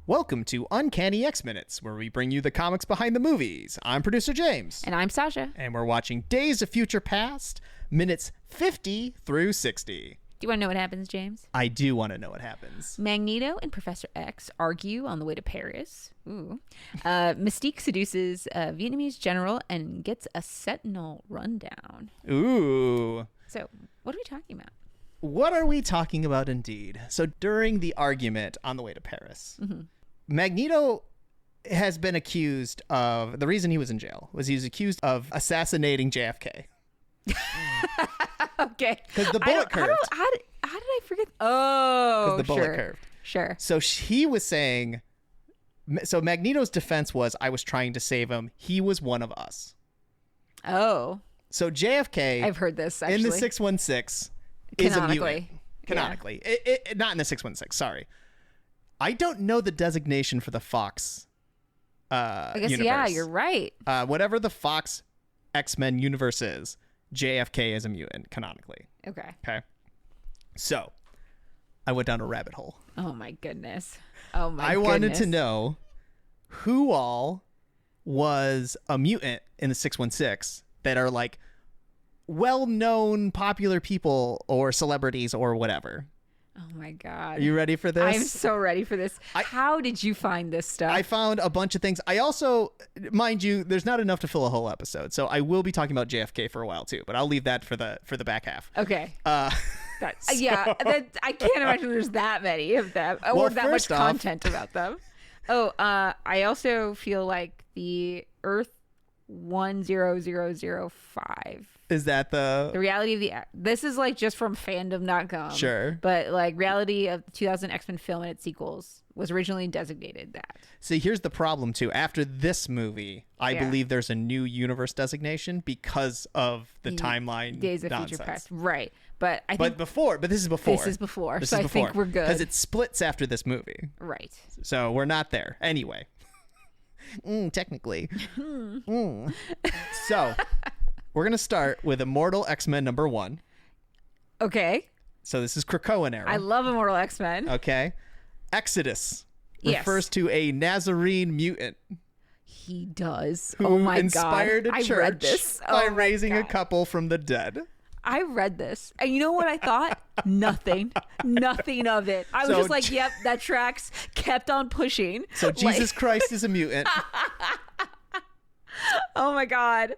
Welcome to Uncanny X-Minutes, where we bring you the comics behind the movies. I'm Producer James. And I'm Stasia. And we're watching Days of Future Past, minutes 50 through 60. Do you want to know what happens, James? I do want to know what happens. Magneto and Professor X argue on the way to Paris. Ooh. Mystique seduces a Vietnamese general and gets a Sentinel rundown. Ooh. So, what are we talking about? What are we talking about indeed? So during the argument on the way to Paris, Magneto has been accused of, the reason he was in jail was he was accused of assassinating JFK. Okay. Because the bullet curved. How did I forget? Oh, because the bullet curved. Sure. So he was saying, so Magneto's defense was, I was trying to save him. He was one of us. Oh. So JFK. I've heard this, actually. In the 616 is a mutant. Canonically. It, not in the 616, sorry. I don't know the designation for the Fox I guess, universe. yeah, you're right. Whatever the Fox X-Men universe is, JFK is a mutant, canonically. Okay. So, I went down a rabbit hole. Oh, my goodness. I wanted to know who all was a mutant in the 616 that are like well-known popular people or celebrities or whatever. Oh my God. Are you ready for this? I'm so ready for this. How did you find this stuff? I found a bunch of things. I also, mind you, there's not enough to fill a whole episode, so I will be talking about JFK for a while too, but I'll leave that for the back half. Okay. So, yeah, I can't imagine there's that many of them or that much content about them. Oh, I also feel like the Earth 10005. Is that the reality of this is like just from fandom.com. Sure. But like reality of the 2000 X-Men film and its sequels was originally designated that. See, here's the problem too. After this movie, I believe there's a new universe designation because of the timeline Days of nonsense. Future Past. Right. But I think this is before. This is before. So I think we're good. Because it splits after this movie. Right. So we're not there. Anyway. Technically. So, we're going to start with Immortal X-Men number 1. Okay. So this is Krakoan era. I love Immortal X-Men. Okay. Exodus refers to a Nazarene mutant. He does. Who oh my inspired God. a church I read this. by raising a couple from the dead. I read this. And you know what I thought? Nothing. Nothing of it. I was just like, yep, that tracks. Kept on pushing. So Jesus Christ is a mutant. Oh my God.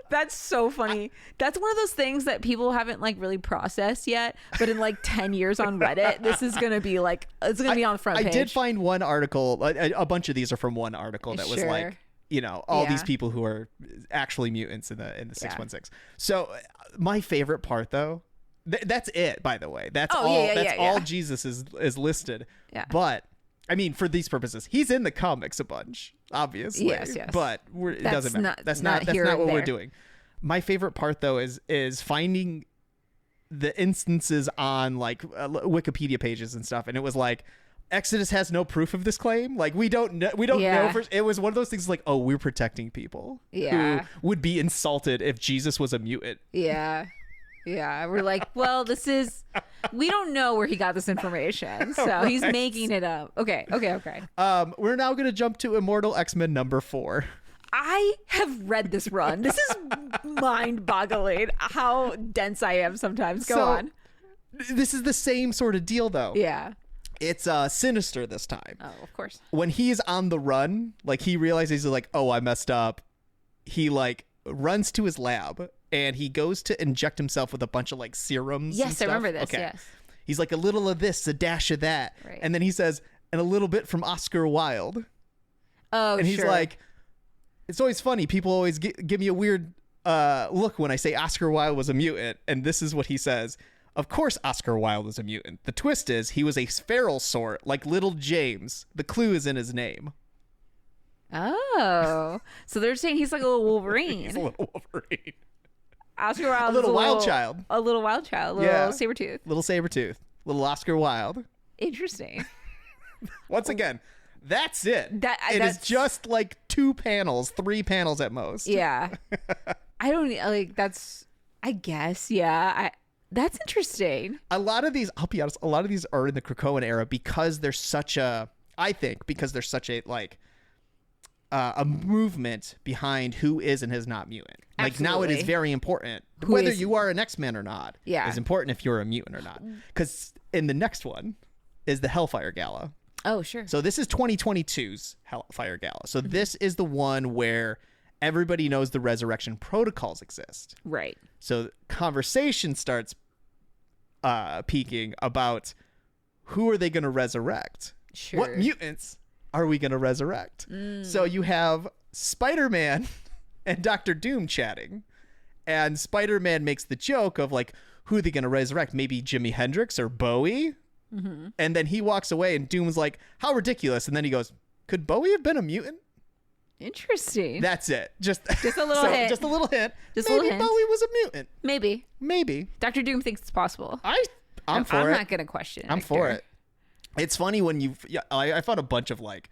That's so funny. That's one of those things that people haven't like really processed yet. But in like 10 years on Reddit, this is going to be like, it's going to be on the front page. I did find one article. A bunch of these are from one article that was like, you know, all these people who are actually mutants in the 616. So my favorite part though, that's it, by the way. That's all Jesus is listed. Yeah. But I mean, for these purposes, he's in the comics a bunch, obviously. Yes. But it doesn't matter. That's not what we're doing. My favorite part though is finding the instances on like Wikipedia pages and stuff, and it was like, Exodus has no proof of this claim. Like we don't know. It was one of those things like, oh, we're protecting people who would be insulted if Jesus was a mutant. Yeah. We're like, well, we don't know where he got this information, so he's making it up. Okay. We're now going to jump to Immortal X-Men number 4. I have read this run. This is mind-boggling how dense I am sometimes. Go on. This is the same sort of deal, though. Yeah. It's Sinister this time. Oh, of course. When he's on the run, like he realizes he's like, oh, I messed up. He like runs to his lab and he goes to inject himself with a bunch of like serums. Yes, I remember this. Okay. Yes. He's like a little of this, a dash of that. Right. And then he says, and a little bit from Oscar Wilde. Oh, and he's like, it's always funny. People always give me a weird look when I say Oscar Wilde was a mutant. And this is what he says. Of course, Oscar Wilde is a mutant. The twist is he was a feral sort, like little James. The clue is in his name. Oh, so they're saying he's like a little Wolverine. He's a little Wolverine. Oscar Wilde, a little wild child, a little Sabretooth, little Sabretooth, little Oscar Wilde. Interesting. Once again, that's it. It is just like 2 panels, 3 panels at most. Yeah. I don't like. That's. I guess. Yeah. That's interesting. A lot of these, I'll be honest, a lot of these are in the Krakoan era because there's such a I think because there's such a movement behind who is and is not mutant. Like now it is very important whether you are an X-Men or not. Yeah, is important if you're a mutant or not. Because in the next one is the Hellfire Gala. Oh, sure. So this is 2022's Hellfire Gala. So this is the one where everybody knows the resurrection protocols exist. Right. So conversation starts peaking about who are they going to resurrect? Sure. What mutants are we going to resurrect? So you have Spider-Man and Dr. Doom chatting. And Spider-Man makes the joke of like, who are they going to resurrect? Maybe Jimi Hendrix or Bowie? Mm-hmm. And then he walks away and Doom's like, how ridiculous. And then he goes, could Bowie have been a mutant? Interesting. That's it. Just a little hint. Just a little hint. Just maybe a little hint. Bowie was a mutant. Maybe. Dr. Doom thinks it's possible. I'm for it. I'm not going to question it. I'm for it. It's funny when I found a bunch of like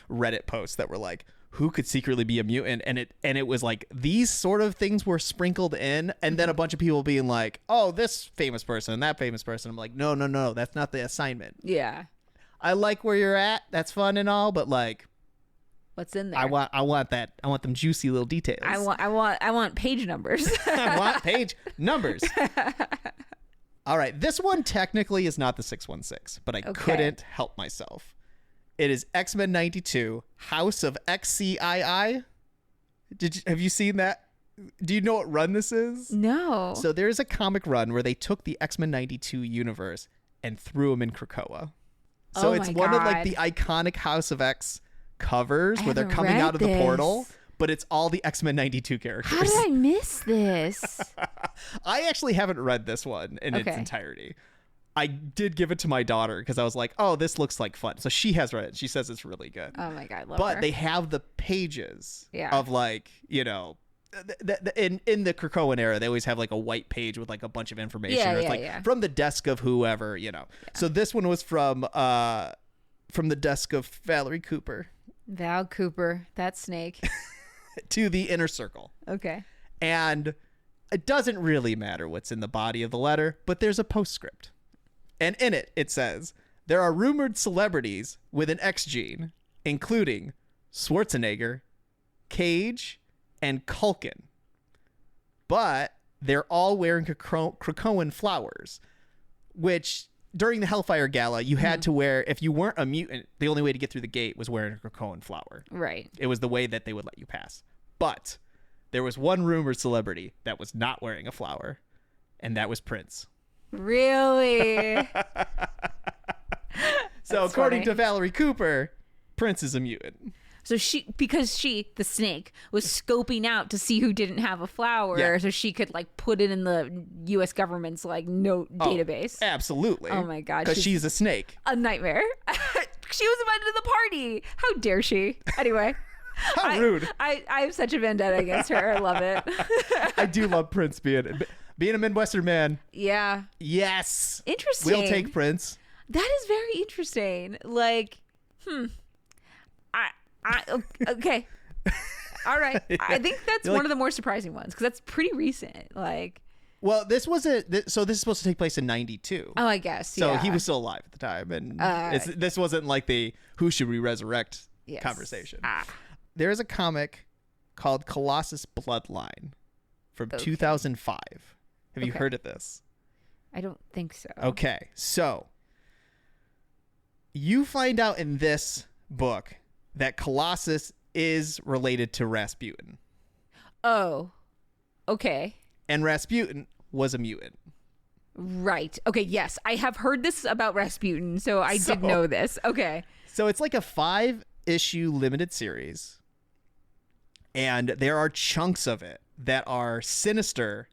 Reddit posts that were like, who could secretly be a mutant? And it was like these sort of things were sprinkled in, and then a bunch of people being like, oh, this famous person and that famous person. I'm like, no, that's not the assignment. Yeah. I like where you're at. That's fun and all, but like, what's in there? I want that. I want them juicy little details. I want page numbers. I want page numbers. All right, this one technically is not the 616, but I couldn't help myself. It is X-Men 92, House of XCII. Have you seen that? Do you know what run this is? No. So there's a comic run where they took the X-Men 92 universe and threw them in Krakoa. So it's one of like the iconic House of X covers where they're coming out of the portal, but it's all the X-Men 92 characters. How did I miss this? I actually haven't read this one in its entirety. I did give it to my daughter because I was like, oh, this looks like fun. So she has read it. She says it's really good. Oh my God, love But her. they have the pages of like, in the Krakoan era, they always have like a white page with like a bunch of information. From the desk of whoever, Yeah. So this one was from the desk of Valerie Cooper. Val Cooper, that snake. To the inner circle. Okay. And it doesn't really matter what's in the body of the letter, but there's a postscript. And in it, it says, there are rumored celebrities with an X gene, including Schwarzenegger, Cage, and Culkin. But they're all wearing Krakoan flowers, which during the Hellfire Gala, you had to wear, if you weren't a mutant, the only way to get through the gate was wearing a Krakoan flower. Right. It was the way that they would let you pass. But there was one rumored celebrity that was not wearing a flower, and that was Prince. Really? So according to Valerie Cooper, Prince is a mutant. So because she, the snake, was scoping out to see who didn't have a flower, so she could like put it in the U.S. government's like note database. Absolutely. Oh my God. Because she's a snake. A nightmare. She was invited to the party. How dare she? Anyway. How rude. I have such a vendetta against her. I love it. I do love Prince being a Midwestern man. Yeah. Yes. Interesting. We'll take Prince. That is very interesting. Like, okay. All right. I think that's one of the more surprising ones because that's pretty recent. Like, well, this wasn't. So this is supposed to take place in 92. Oh, I guess. So he was still alive at the time, and this wasn't like the who should we resurrect conversation. There is a comic called Colossus Bloodline from 2005. Have you heard of this? I don't think so. Okay, so you find out in this book that Colossus is related to Rasputin. Oh, okay. And Rasputin was a mutant. Right. Okay, yes. I have heard this about Rasputin, so I did know this. Okay. So it's like a 5-issue limited series. And there are chunks of it that are Sinister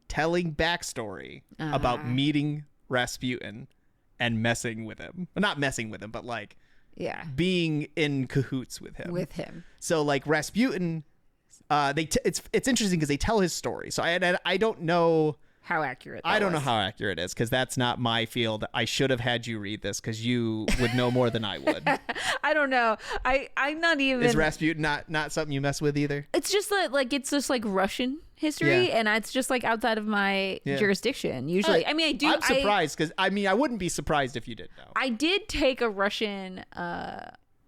telling backstory about meeting Rasputin and messing with him. Well, not messing with him, but like being in cahoots with him. So like Rasputin, it's interesting because they tell his story. So I don't know how accurate I don't know how accurate it is because that's not my field. I should have had you read this because you would know more than I would. I don't know. I'm not even. Is Rasputin not something you mess with either? It's just that it's just like Russian history, and it's just like outside of my jurisdiction. Usually, I mean, I'm surprised because I wouldn't be surprised if you didn't know. I did take a Russian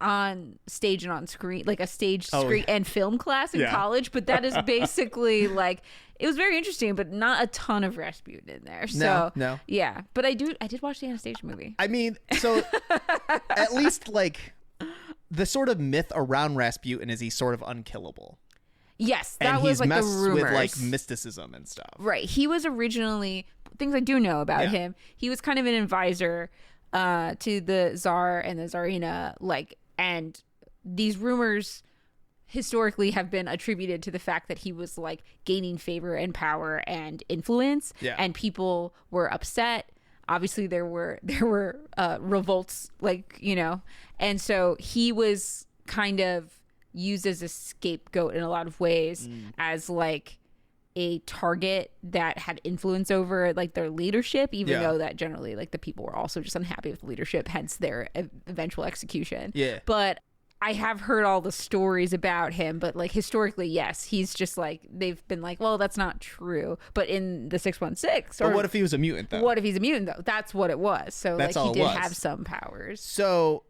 on stage and on screen, like a stage screen and film class in college, but that is basically like, it was very interesting, but not a ton of Rasputin in there. So no. Yeah, but I did watch the Anastasia movie. I mean, so at least like the sort of myth around Rasputin is he's sort of unkillable. Yes, that and was like the rumors with like mysticism and stuff. Right. He was originally, things I do know about him, he was kind of an advisor to the Tsar and the Tsarina, like, and these rumors historically have been attributed to the fact that he was like gaining favor and power and influence, and people were upset. Obviously there were revolts, like, you know, and so he was kind of used as a scapegoat in a lot of ways, as like a target that had influence over like their leadership, even though that generally like the people were also just unhappy with leadership, hence their eventual execution. But I have heard all the stories about him, but like historically, yes, he's just like, they've been like, well, that's not true. But in the 616, but what if he was a mutant though? What if he's a mutant though? That's what it was. So that's like he did have some powers. So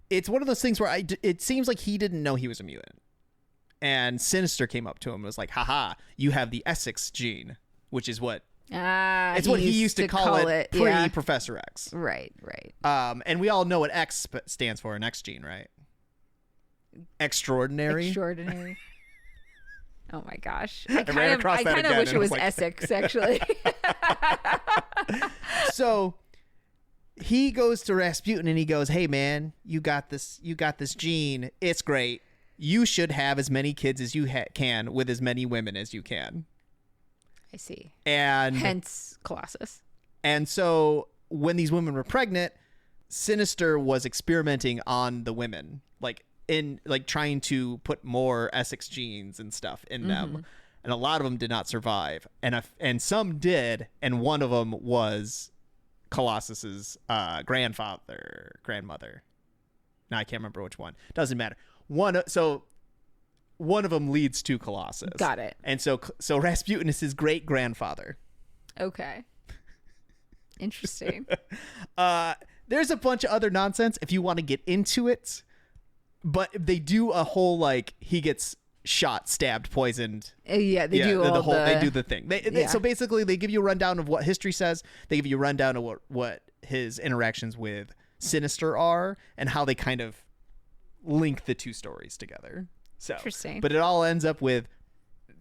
it's one of those things where it seems like he didn't know he was a mutant. And Sinister came up to him and was like, haha, you have the Essex gene, which is what it's what he used to call it pre-Professor X. Right. And we all know what X stands for in X gene, right? Extraordinary. Oh my gosh. I kind of wish it was like, Essex, actually. So he goes to Rasputin and he goes, hey man, you got this gene. It's great. You should have as many kids as you can with as many women as you can. I see. And hence Colossus. And so when these women were pregnant, Sinister was experimenting on the women, like trying to put more Essex genes and stuff in them. And a lot of them did not survive. And some did. And one of them was Colossus's grandmother. No, I can't remember which one. Doesn't matter. One of them leads to Colossus. Got it. And so Rasputin is his great grandfather. Okay. Interesting. There's a bunch of other nonsense if you want to get into it, but they do a whole like he gets shot, stabbed, poisoned. They do the thing. So basically, they give you a rundown of what history says. They give you a rundown of what his interactions with Sinister are, and how they kind of link the two stories together. So interesting. But it all ends up with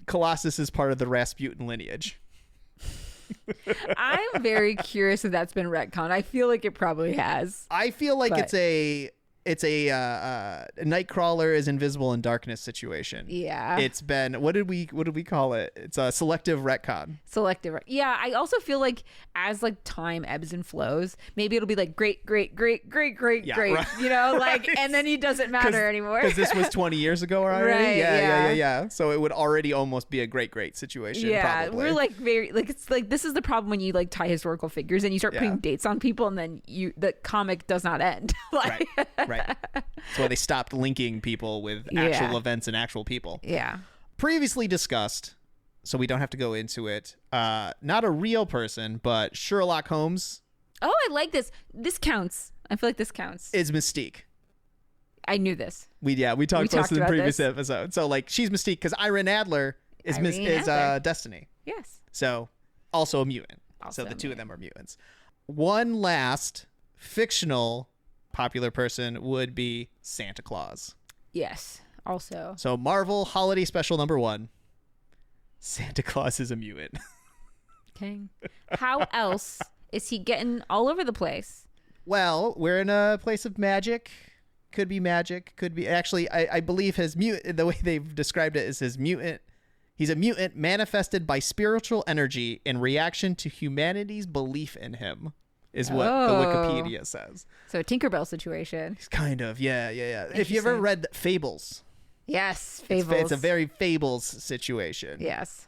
Colossus is part of the Rasputin lineage. I'm very curious if that's been retconned. I feel like it probably has. I feel like it's a Nightcrawler is invisible in darkness situation. Yeah. It's been, what did we call it? It's a selective retcon. Yeah. I also feel like as like time ebbs and flows, maybe it'll be like great. Right. You know, like, and then it doesn't matter anymore. Because this was 20 years ago already. Right, yeah. So it would already almost be a great situation. Yeah. Probably. We're like very, like, it's like, this is the problem when you like tie historical figures and you start putting dates on people and then the comic does not end. Like, Right. That's why they stopped linking people with actual events and actual people. Yeah. Previously discussed, so we don't have to go into it. Not a real person, but Sherlock Holmes. Oh, I like this. This counts. I feel like this counts. Is Mystique. I knew this. We talked about this in the previous episode. So like she's Mystique because Irene Adler is Destiny. Yes. So also a mutant. So the two of them are mutants. One last fictional popular person would be Santa Claus. Yes. Also. So Marvel Holiday Special #1. Santa Claus is a mutant. Okay. How else is he getting all over the place? Well, we're in a place of magic. Could be magic. Could be actually. I believe his mutant. The way they've described it is his mutant. He's a mutant manifested by spiritual energy in reaction to humanity's belief in him. Is what the Wikipedia says. So a Tinkerbell situation. Kind of, yeah. If you ever read Fables. Yes, Fables. It's a very Fables situation. Yes.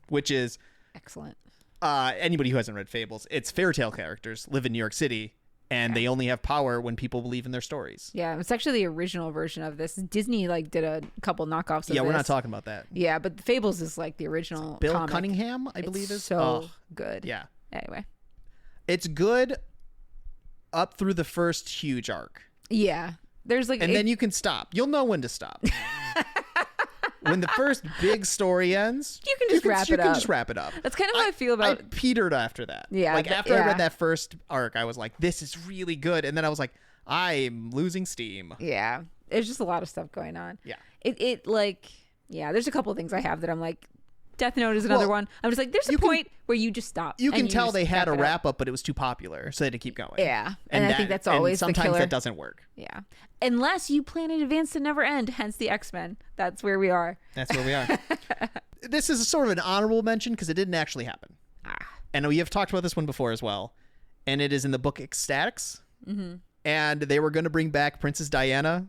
Which is... excellent. Anybody who hasn't read Fables, it's fairy tale characters live in New York City, and they only have power when people believe in their stories. Yeah, it's actually the original version of this. Disney like did a couple knockoffs of this. Yeah, we're not talking about that. Yeah, but Fables is like the original Bill comic. Cunningham, I believe is. So good. Yeah. Anyway. It's good up through the first huge arc. Yeah. There's like, and then you can stop. You'll know when to stop. When the first big story ends, you can just wrap it up. You can just wrap it up. That's kind of how I feel about. I petered after that. Yeah. Like after I read that first arc, I was like, "This is really good," and then I was like, "I'm losing steam." Yeah, there's just a lot of stuff going on. Yeah. There's a couple of things I have that I'm like, Death Note is another one. I'm just like, there's a point where you just stop. You can tell they had a wrap up, but it was too popular, so they had to keep going. Yeah, and I think that's always the killer. Sometimes that doesn't work. Yeah, unless you plan in advance to never end. Hence the X-Men. That's where we are. That's where we are. This is sort of an honorable mention because it didn't actually happen. And we have talked about this one before as well, and it is in the book Ecstatics. Mm-hmm. And they were going to bring back Princess Diana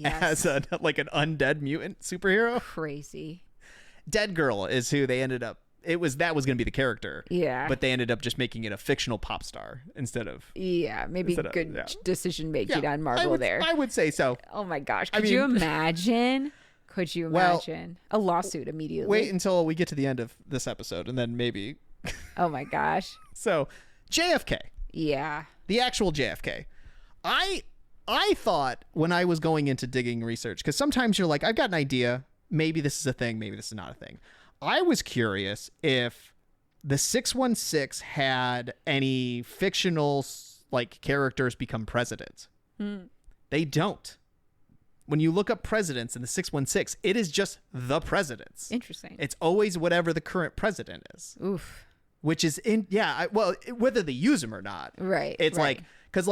as an undead mutant superhero. Crazy. Dead Girl is who they ended up. That was going to be the character. Yeah. But they ended up just making it a fictional pop star instead of. Yeah, maybe good decision making on Marvel there. I would say so. Oh my gosh. Could you imagine? A lawsuit immediately? Wait until we get to the end of this episode and then maybe. Oh my gosh. So, JFK. Yeah. The actual JFK. I thought when I was going into digging research, because sometimes you're like, I've got an idea. Maybe this is a thing. Maybe this is not a thing. I was curious if the 616 had any fictional characters become presidents. They don't. When you look up presidents in the 616, it is just the presidents. Interesting. It's always whatever the current president is. Oof. Which is whether they use them or not. Right. It's because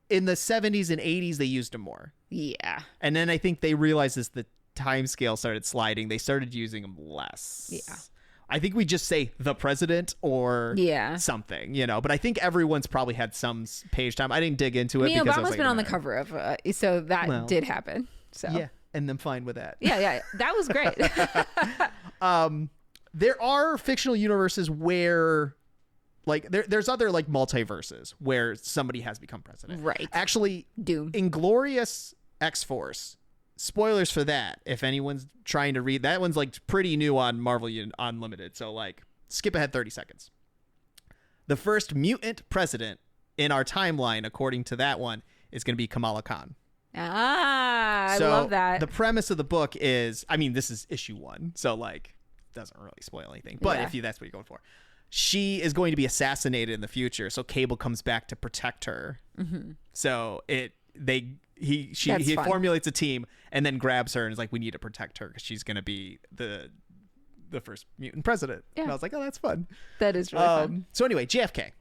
in the 70s and 80s, they used them more. Yeah. And then I think they realized as the time scale started sliding, they started using them less. Yeah. I think we just say the president or something, but I think everyone's probably had some page time. I didn't dig into it. Because Obama's been on the cover of, so that did happen. So yeah, and I'm fine with that. Yeah, that was great. There are fictional universes where there's other multiverses where somebody has become president. Right. Actually, Doom. Inglorious X-Force. Spoilers for that. If anyone's trying to read that one's pretty new on Marvel Unlimited. So skip ahead 30 seconds. The first mutant president in our timeline, according to that one, is going to be Kamala Khan. I love that. The premise of the book is, this is issue 1. So doesn't really spoil anything, but if that's what you're going for. She is going to be assassinated in the future, so Cable comes back to protect her. Mm-hmm. So he formulates a team and then grabs her and is like, we need to protect her because she's going to be the first mutant president. Yeah. And I was like, oh, that's fun. That is really fun. So anyway, JFK.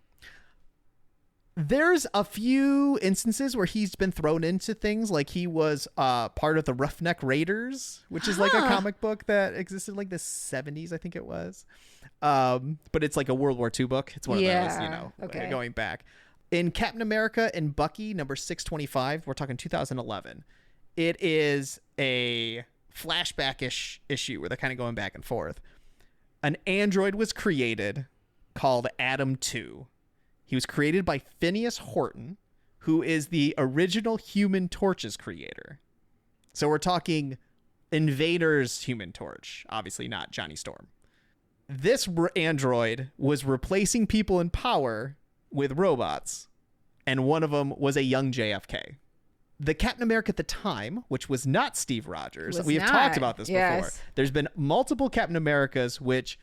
There's a few instances where he's been thrown into things, like he was part of the Roughneck Raiders, which is a comic book that existed in the 70s, I think it was. But it's a World War II book. It's one of those, going back. In Captain America and Bucky, number 625, we're talking 2011. It is a flashback-ish issue where they're kind of going back and forth. An android was created called Adam 2. He was created by Phineas Horton, who is the original Human Torch's creator. So we're talking Invader's Human Torch, obviously not Johnny Storm. This android was replacing people in power with robots, and one of them was a young JFK. The Captain America at the time, which was not Steve Rogers, we have talked about this before. There's been multiple Captain Americas, which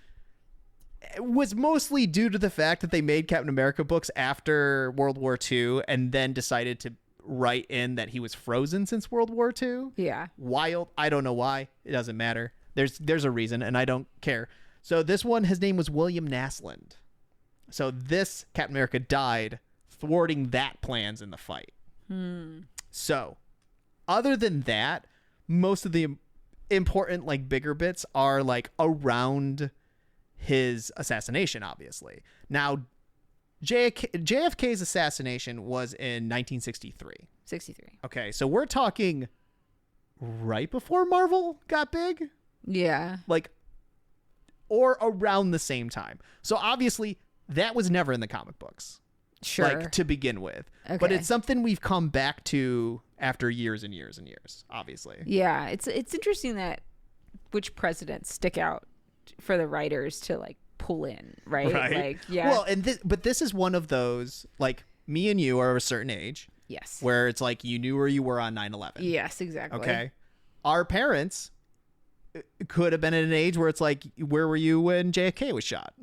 was mostly due to the fact that they made Captain America books after World War II and then decided to write in that he was frozen since World War II. Yeah. Wild. I don't know why. It doesn't matter. There's a reason, and I don't care. So this one, his name was William Naslund. So this Captain America died thwarting that plans in the fight. So other than that, most of the important bigger bits are around his assassination, obviously. Now, JFK's assassination was in 1963. 63. Okay, so we're talking right before Marvel got big? Yeah. Or around the same time. So obviously, that was never in the comic books. Sure. To begin with. Okay. But it's something we've come back to after years and years and years, obviously. Yeah, it's interesting that which presidents stick out for the writers to pull in, right? Yeah. Well, but this is one of those, me and you are of a certain age. Yes. Where it's like you knew where you were on 9/11. Yes, exactly. Okay. Our parents could have been at an age where it's like, where were you when JFK was shot?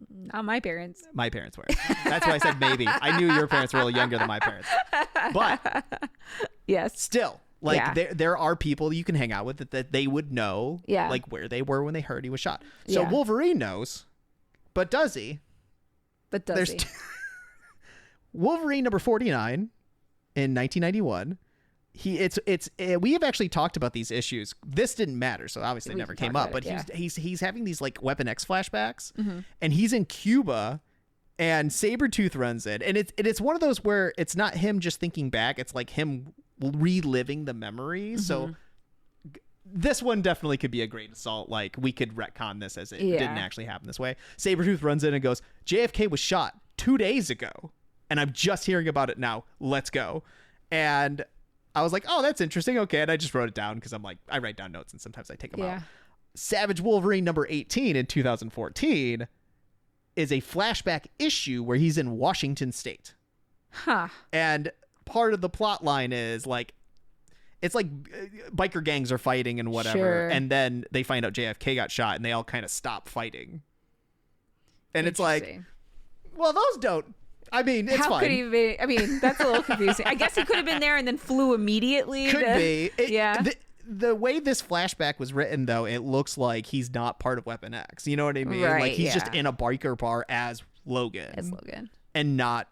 Not my parents. My parents were. That's why I said maybe. I knew your parents were a little younger than my parents. But yes, still, like there are people you can hang out with that they would know like where they were when they heard he was shot. So Wolverine knows, but does he? But does he? Wolverine number 49 in 1991. We have actually talked about these issues. This didn't matter, so obviously it never came up. But he's having these like Weapon X flashbacks, and he's in Cuba, and Sabretooth runs in, and it's one of those where it's not him just thinking back; it's like him reliving the memories. So this one definitely could be a great assault. Like we could retcon this as it didn't actually happen this way. Sabretooth runs in and goes, "JFK was shot 2 days ago, and I'm just hearing about it now. Let's go." And I was like, oh, that's interesting. Okay. And I just wrote it down because I'm like, I write down notes and sometimes I take them out. Savage Wolverine number 18 in 2014 is a flashback issue where he's in Washington State. Huh. And part of the plot line is like, it's like biker gangs are fighting and whatever. Sure. And then they find out JFK got shot and they all kind of stop fighting. And it's like, well, those don't. I mean, it's How fine. Could he be? I mean, that's a little confusing. I guess he could have been there and then flew immediately. Could be. The way this flashback was written, though, it looks like he's not part of Weapon X. You know what I mean? Right, like he's just in a biker bar as Logan. And not.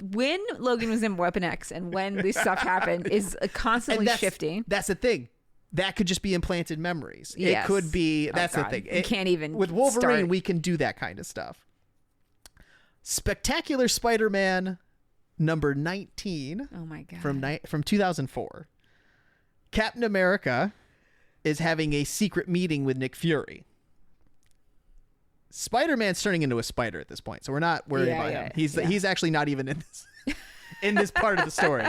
When Logan was in Weapon X and when this stuff happened is constantly shifting. That's the thing. That could just be implanted memories. Yes. It could be. That's the thing. You can't even. With Wolverine, we can do that kind of stuff. Spectacular Spider-Man number 19. Oh my god. From 2004. Captain America is having a secret meeting with Nick Fury. Spider-Man's turning into a spider at this point, so we're not worried about him. He's actually not even in this in this part of the story.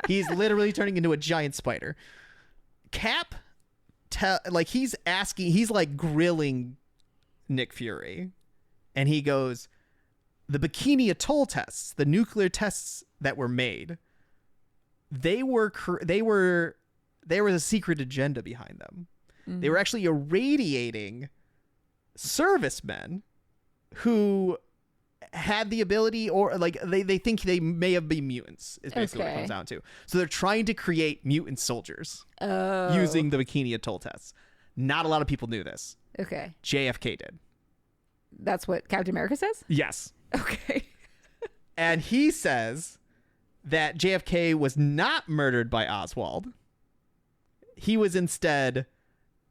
He's literally turning into a giant spider. Cap he's grilling Nick Fury, and he goes, the Bikini Atoll tests, the nuclear tests that were made, there was a secret agenda behind them. Mm-hmm. They were actually irradiating servicemen who had the ability, or like they think they may have been mutants, is basically what it comes down to. So they're trying to create mutant soldiers using the Bikini Atoll tests. Not a lot of people knew this. Okay. JFK did. That's what Captain America says? Yes. Okay. And he says that JFK was not murdered by Oswald. He was instead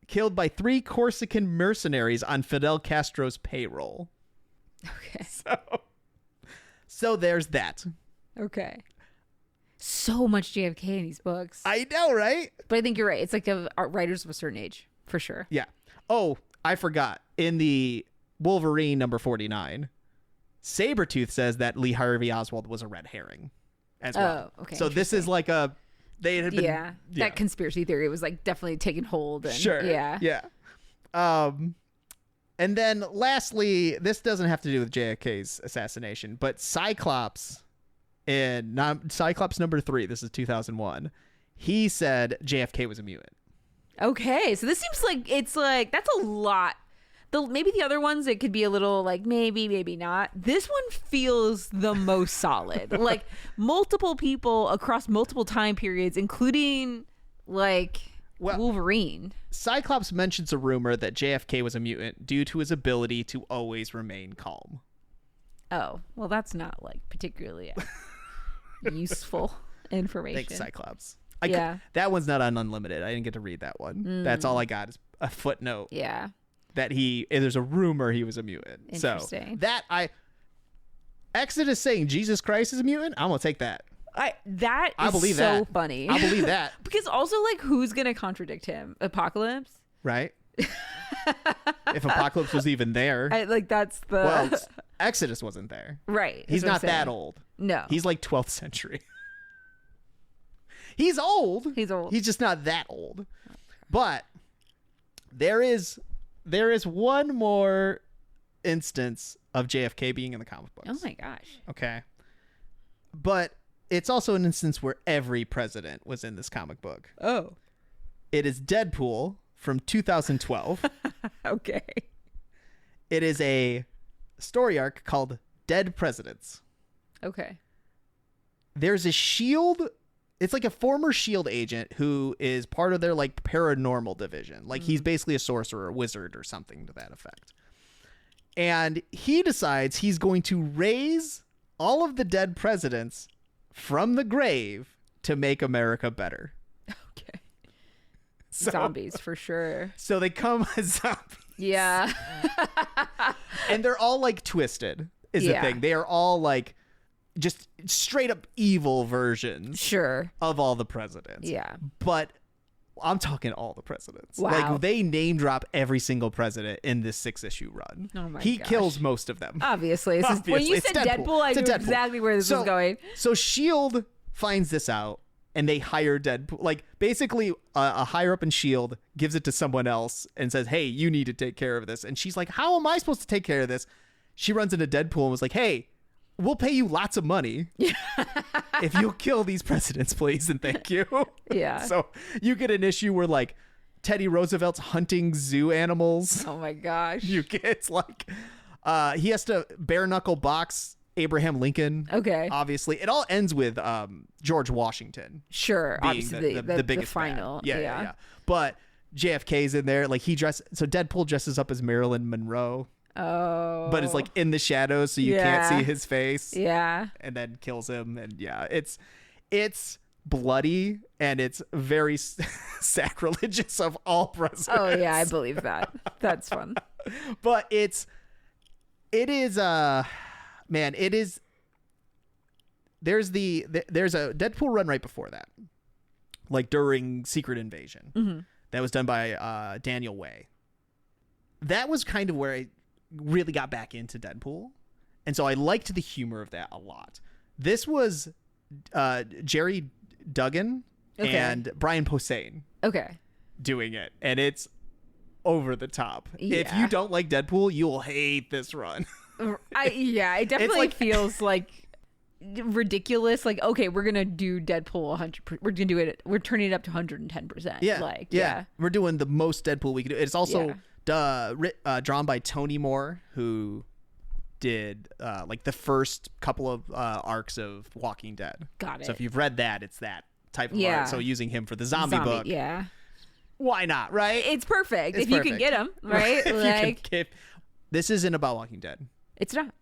killed by 3 Corsican mercenaries on Fidel Castro's payroll. Okay. So there's that. Okay. So much JFK in these books. I know, right? But I think you're right. It's like writers of a certain age, for sure. Yeah. Oh, I forgot. In the Wolverine number 49, Sabretooth says that Lee Harvey Oswald was a red herring as well. Oh, okay. So this is like they had been... That conspiracy theory was like definitely taking hold. And, sure. Yeah. And then lastly, this doesn't have to do with JFK's assassination, but Cyclops number 3, this is 2001, he said JFK was a mutant. Okay, so this seems like it's like that's a lot. Maybe the other ones it could be a little like maybe not. This one feels the most solid. Like multiple people across multiple time periods, including like Wolverine. Cyclops mentions a rumor that JFK was a mutant due to his ability to always remain calm. Oh, well, that's not like particularly useful information. Thanks, Cyclops. That one's not on Unlimited. I didn't get to read that one. That's all I got is a footnote. Yeah. That there's a rumor he was a mutant. Interesting. So Exodus saying Jesus Christ is a mutant, I'm gonna take that. I believe so that. Funny. I believe that. Because also like who's gonna contradict him? Apocalypse? Right. If Apocalypse was even there. That's the Well, Exodus wasn't there. Right. He's not that old. No. He's like 12th century. He's old. He's just not that old. But there is one more instance of JFK being in the comic books. Oh my gosh. Okay. But it's also an instance where every president was in this comic book. Oh. It is Deadpool from 2012. Okay. It is a story arc called Dead Presidents. Okay. There's a S.H.I.E.L.D. It's like a former S.H.I.E.L.D. agent who is part of their like paranormal division. Like he's basically a sorcerer, a wizard or something to that effect. And he decides he's going to raise all of the dead presidents from the grave to make America better. Okay. Zombies for sure. So they come as zombies. Yeah. And they're all like twisted is the thing. They are all like just straight up evil versions of all the presidents. Yeah. But I'm talking all the presidents. Wow. Like they name drop every single president in this 6-issue run. Oh my He gosh. kills most of them. Obviously. When you said Deadpool, I knew exactly where this was going. So S.H.I.E.L.D. finds this out and they hire Deadpool. Like basically a higher up in S.H.I.E.L.D. gives it to someone else and says, hey, you need to take care of this. And she's like, how am I supposed to take care of this? She runs into Deadpool and was like, hey, we'll pay you lots of money if you'll kill these presidents, please, and thank you. Yeah. So you get an issue where like Teddy Roosevelt's hunting zoo animals. Oh my gosh. It's like he has to bare knuckle box Abraham Lincoln. Okay. Obviously, it all ends with George Washington. Sure. Being Obviously, the biggest final. bad. Yeah. But JFK's in there. Like so Deadpool dresses up as Marilyn Monroe. Oh. But it's like in the shadows, so you can't see his face. Yeah. And then kills him. And it's bloody and it's very sacrilegious of all presidents. Oh yeah, I believe that. That's fun. But it is there's a Deadpool run right before that. Like during Secret Invasion. Mm-hmm. That was done by Daniel Way. That was kind of where I really got back into Deadpool. And so I liked the humor of that a lot. This was Jerry Duggan and Brian Posehn doing it. And it's over the top. Yeah. If you don't like Deadpool, you'll hate this run. It definitely feels like ridiculous. Like, okay, we're gonna do Deadpool 100%. We're gonna do it. We're turning it up to 110%. Yeah. We're doing the most Deadpool we can do. It's also drawn by Tony Moore, who did like the first couple of arcs of Walking Dead. Got it. So if you've read that, it's that type of art. So using him for the zombie book. Yeah. Why not, right? It's perfect. If you can get him, right? This isn't about Walking Dead. It's not.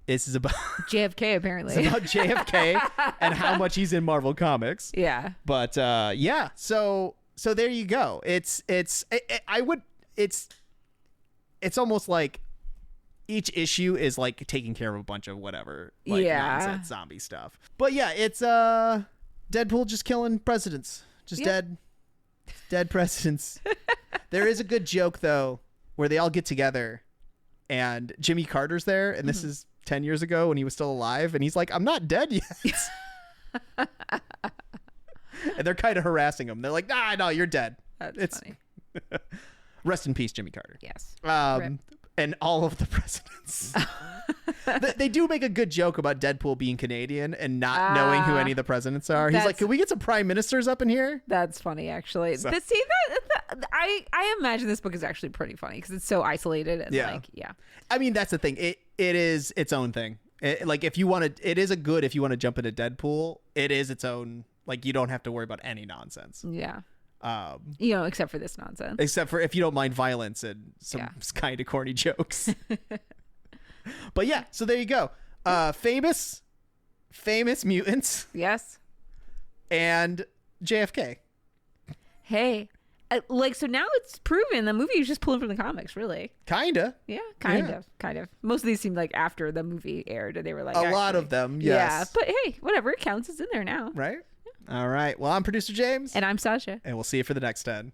This is about JFK, apparently. It's about JFK and how much he's in Marvel Comics. Yeah. But so there you go. It's almost like each issue is like taking care of a bunch of whatever nonsense zombie stuff. But yeah, it's Deadpool just killing presidents. Just dead presidents. There is a good joke though where they all get together and Jimmy Carter's there, and this is 10 years ago when he was still alive, and he's like, I'm not dead yet. And they're kind of harassing him. They're like, no, you're dead. That's funny. Rest in peace, Jimmy Carter. Yes. And all of the presidents. They do make a good joke about Deadpool being Canadian and not knowing who any of the presidents are. He's like, can we get some prime ministers up in here? That's funny, actually. So. I imagine this book is actually pretty funny because it's so isolated. And I mean, that's the thing. It is its own thing. If you want to, it is if you want to jump into Deadpool, it is its own, like, you don't have to worry about any nonsense. Yeah. Except for this nonsense. Except for if you don't mind violence and some kind of corny jokes. But yeah, so there you go. Famous mutants. Yes. And JFK. Hey, so now it's proven the movie is just pulling from the comics, really. Kinda. Yeah, kind of. Most of these seemed like after the movie aired, and they were like a lot of them. Yes. Yeah, but hey, whatever, it counts. It's in there now. Right. All right. Well, I'm producer James. And I'm Stasia. And we'll see you for the next 10.